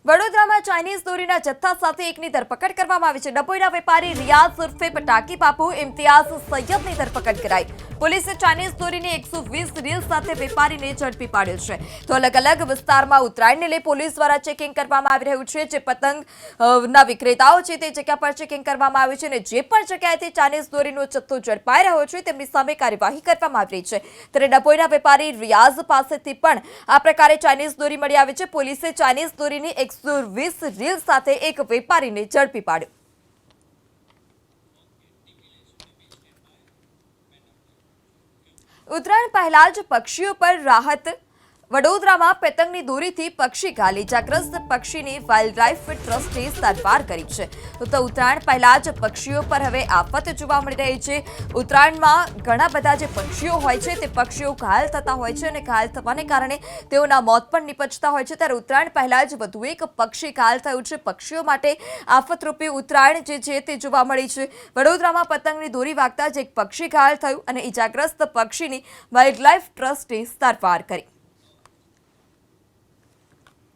વડોદરામાં ચાઇનીઝ દોરીના જથ્થા સાથે એકની ધરપકડ કરવામાં આવી છે। ડભોઈના વેપારી રિયાઝ ઉર્ફે પટાકી બાપુ ઇમ્તિયાઝ સૈયદની ધરપકડ કરાઈ। પોલીસે ચાઇનીઝ દોરીની 120 રીલ સાથે વેપારીને ઝડપી પાડ્યો છે। તો અલગ અલગ વિસ્તારમાં ઉત્તરાયણને લઈ પોલીસ દ્વારા ચેકિંગ કરવામાં આવી રહ્યું છે। જે પતંગના વિક્રેતાઓ છે તે જગ્યા પર ચેકિંગ કરવામાં આવ્યું છે અને જે પણ જગ્યાએથી ચાઇનીઝ દોરીનો જથ્થો ઝડપાઈ રહ્યો છે તેમની સામે કાર્યવાહી કરવામાં આવી રહી છે। ત્યારે ડભોઈના વેપારી રિયાઝ પાસેથી પણ આ પ્રકારે ચાઇનીઝ દોરી મળી આવી છે। પોલીસે ચાઇનીઝ દોરીની 120 રીલ સાથે એક વેપારીને ઝડપી પાડ્યો। ઉત્તરાયણ પહેલા જ પક્ષીઓ પર રાહત। વડોદરામાં પતંગની દોરીથી પક્ષી ઘાયલ। ઇજાગ્રસ્ત પક્ષીની વાઇલ્ડલાઇફ ટ્રસ્ટે સારવાર કરી છે। તો ઉત્તરાયણ પહેલા જ પક્ષીઓ પર હવે આફત જોવા મળી રહી છે। ઉત્તરાયણમાં ઘણા બધા જે પક્ષીઓ હોય છે તે પક્ષીઓ ઘાયલ થતા હોય છે અને ઘાયલ થવાને કારણે તેઓના મોત પણ નિપજતા હોય છે। ત્યારે ઉત્તરાયણ પહેલા જ વધુ એક પક્ષી ઘાયલ થયું છે। પક્ષીઓ માટે આફતરૂપી ઉત્તરાયણ જે છે તે જોવા મળી છે। વડોદરામાં પતંગની દોરી વાગતા જ એક પક્ષી ઘાયલ થયું અને ઇજાગ્રસ્ત પક્ષીની વાઇલ્ડલાઇફ ટ્રસ્ટે સારવાર કરી।